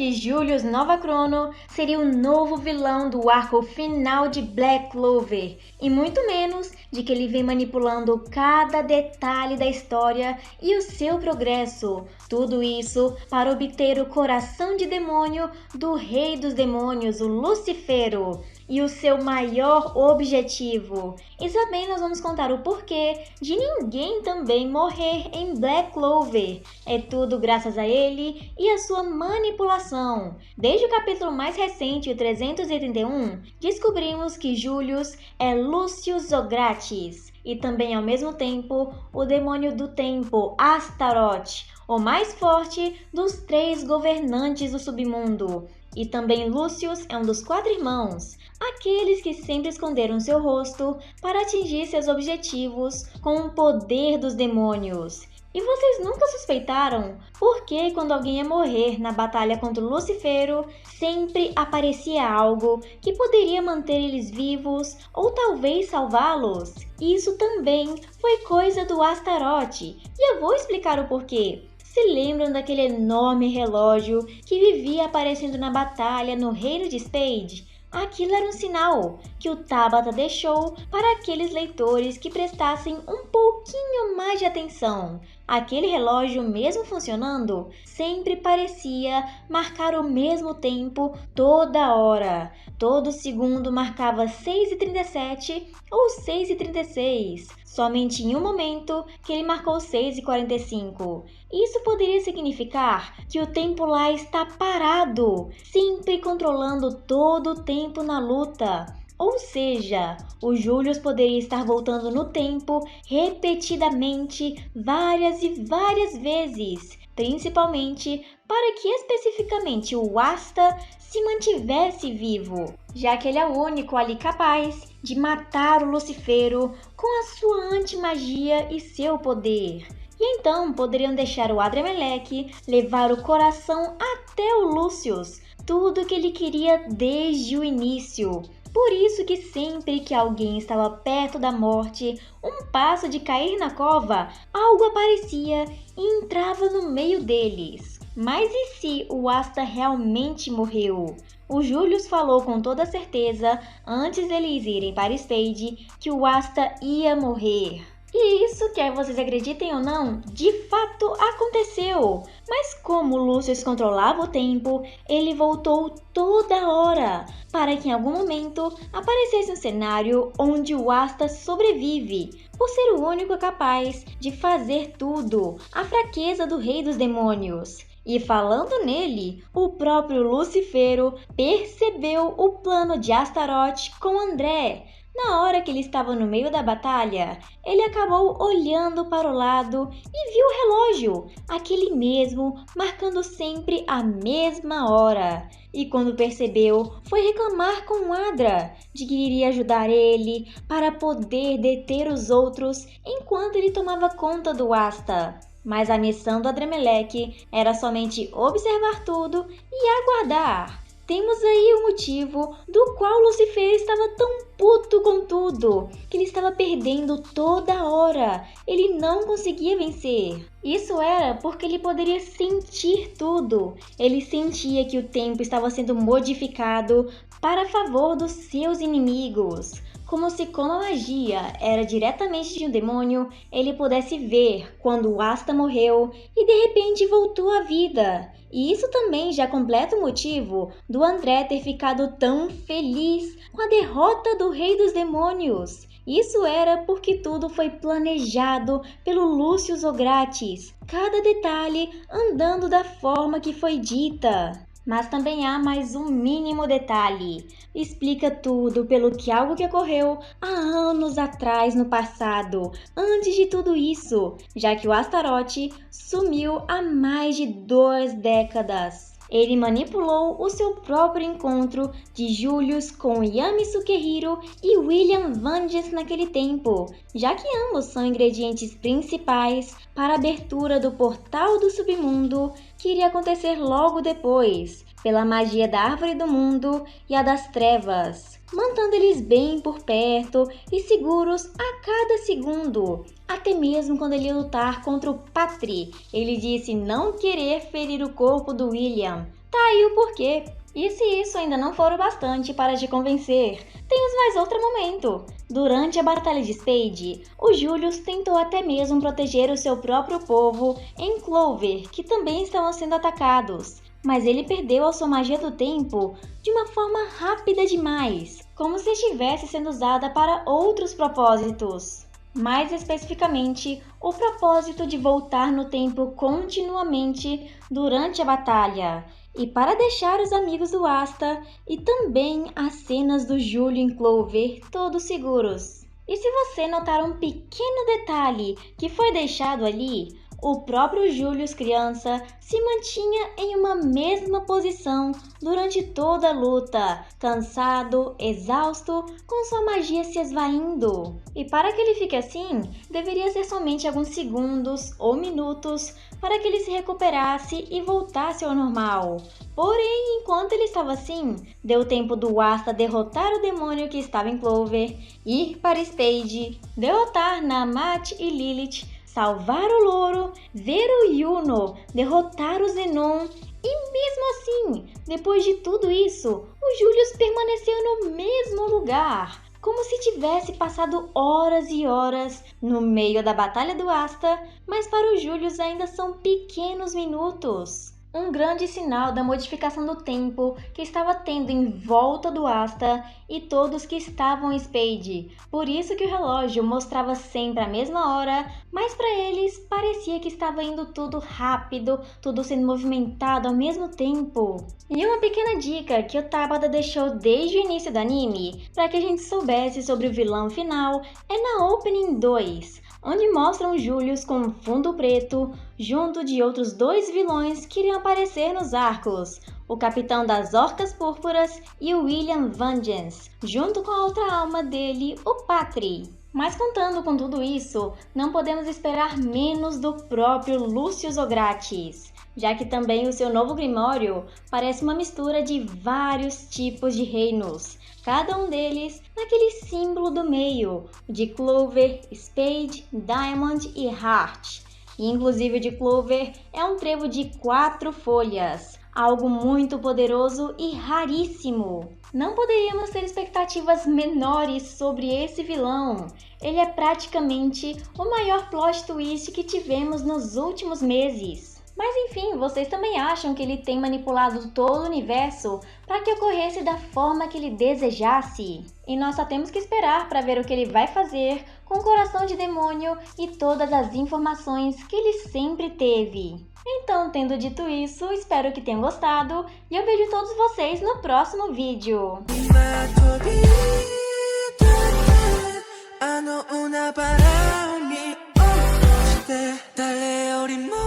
que Julius Novachrono seria o novo vilão do arco final de Black Clover, e muito menos de que ele vem manipulando cada detalhe da história e o seu progresso. Tudo isso para obter o coração de demônio do Rei dos Demônios, o Lucifero, e o seu maior objetivo. E também nós vamos contar o porquê de ninguém também morrer em Black Clover. É tudo graças a ele e a sua manipulação. Desde o capítulo mais recente, o 331, descobrimos que Julius é Lucius Zogratis e também ao mesmo tempo o demônio do tempo, Astaroth, o mais forte dos 3 governantes do submundo. E também Lucius é um dos 4 irmãos, aqueles que sempre esconderam seu rosto para atingir seus objetivos com o poder dos demônios. E vocês nunca suspeitaram por que quando alguém ia morrer na batalha contra o Lucifero, sempre aparecia algo que poderia manter eles vivos ou talvez salvá-los? Isso também foi coisa do Astaroth, e eu vou explicar o porquê. Se lembram daquele enorme relógio que vivia aparecendo na batalha no Reino de Spade? Aquilo era um sinal que o Tabata deixou para aqueles leitores que prestassem um pouquinho mais de atenção. Aquele relógio, mesmo funcionando, sempre parecia marcar o mesmo tempo toda hora. Todo segundo marcava 6h37 ou 6h36. Somente em um momento que ele marcou 6h45. Isso poderia significar que o tempo lá está parado, sempre controlando todo o tempo na luta. Ou seja, o Julius poderia estar voltando no tempo repetidamente várias e várias vezes, principalmente para que especificamente o Asta se mantivesse vivo, já que ele é o único ali capaz de matar o Lucifero com a sua antimagia e seu poder. E então poderiam deixar o Adrammelech levar o coração até o Lucius, tudo que ele queria desde o início. Por isso que sempre que alguém estava perto da morte, um passo de cair na cova, algo aparecia e entrava no meio deles. Mas e se o Asta realmente morreu? O Julius falou com toda certeza, antes deles irem para Spade, que o Asta ia morrer. E isso, quer vocês acreditem ou não, de fato aconteceu. Mas como Lucius controlava o tempo, ele voltou toda hora, para que em algum momento aparecesse um cenário onde o Asta sobrevive, por ser o único capaz de fazer tudo, a fraqueza do Rei dos Demônios. E falando nele, o próprio Lucifero percebeu o plano de Astaroth com André. Na hora que ele estava no meio da batalha, ele acabou olhando para o lado e viu o relógio, aquele mesmo, marcando sempre a mesma hora. E quando percebeu, foi reclamar com Adra de que iria ajudar ele para poder deter os outros enquanto ele tomava conta do Asta. Mas a missão do Adrammelech era somente observar tudo e aguardar. Temos aí o motivo do qual Lucifer estava tão puto com tudo, que ele estava perdendo toda hora, ele não conseguia vencer. Isso era porque ele poderia sentir tudo, ele sentia que o tempo estava sendo modificado para favor dos seus inimigos. Como se com a magia era diretamente de um demônio, ele pudesse ver quando o Asta morreu e de repente voltou à vida. E isso também já completa o motivo do André ter ficado tão feliz com a derrota do Rei dos Demônios. Isso era porque tudo foi planejado pelo Lucius Zogratis, cada detalhe andando da forma que foi dita. Mas também há mais um mínimo detalhe. Explica tudo pelo que algo que ocorreu há anos atrás no passado, antes de tudo isso, já que o Astaroth sumiu há mais de 2 décadas. Ele manipulou o seu próprio encontro de Julius com Yami Sukehiro e William Vangeance naquele tempo, já que ambos são ingredientes principais para a abertura do portal do submundo que iria acontecer logo depois, pela magia da Árvore do Mundo e a das Trevas, mantendo eles bem por perto e seguros a cada segundo. Até mesmo quando ele ia lutar contra o Patri, ele disse não querer ferir o corpo do William. Tá aí o porquê. E se isso ainda não for o bastante para te convencer, temos mais outro momento. Durante a Batalha de Spade, o Julius tentou até mesmo proteger o seu próprio povo em Clover, que também estavam sendo atacados. Mas ele perdeu a sua magia do tempo de uma forma rápida demais, como se estivesse sendo usada para outros propósitos. Mais especificamente, o propósito de voltar no tempo continuamente durante a batalha, e para deixar os amigos do Asta e também as cenas do Júlio em Clover todos seguros. E se você notar um pequeno detalhe que foi deixado ali, o próprio Julius criança se mantinha em uma mesma posição durante toda a luta, cansado, exausto, com sua magia se esvaindo. E para que ele fique assim, deveria ser somente alguns segundos ou minutos para que ele se recuperasse e voltasse ao normal. Porém, enquanto ele estava assim, deu tempo do Asta derrotar o demônio que estava em Clover, ir para Spade, derrotar Namat e Lilith, salvar o Louro, ver o Yuno, derrotar o Zenon e mesmo assim, depois de tudo isso, o Julius permaneceu no mesmo lugar, como se tivesse passado horas e horas no meio da Batalha do Asta, mas para o Julius ainda são pequenos minutos. Um grande sinal da modificação do tempo que estava tendo em volta do Asta e todos que estavam em Spade. Por isso que o relógio mostrava sempre a mesma hora, mas para eles parecia que estava indo tudo rápido, tudo sendo movimentado ao mesmo tempo. E uma pequena dica que o Tabata deixou desde o início do anime, para que a gente soubesse sobre o vilão final, é na Opening 2. Onde mostram Julius com um fundo preto, junto de outros dois vilões que iriam aparecer nos arcos, o Capitão das Orcas Púrpuras e o William Vengeance, junto com a outra alma dele, o Patri. Mas contando com tudo isso, não podemos esperar menos do próprio Lucius Ogrates, já que também o seu novo Grimório parece uma mistura de vários tipos de reinos, cada um deles naquele símbolo do meio, de Clover, Spade, Diamond e Heart. E inclusive o de Clover é um trevo de 4 folhas, algo muito poderoso e raríssimo. Não poderíamos ter expectativas menores sobre esse vilão. Ele é praticamente o maior plot twist que tivemos nos últimos meses. Mas enfim, vocês também acham que ele tem manipulado todo o universo para que ocorresse da forma que ele desejasse? E nós só temos que esperar para ver o que ele vai fazer com o coração de demônio e todas as informações que ele sempre teve. Então, tendo dito isso, espero que tenham gostado e eu vejo todos vocês no próximo vídeo. una para mí, oh, te dale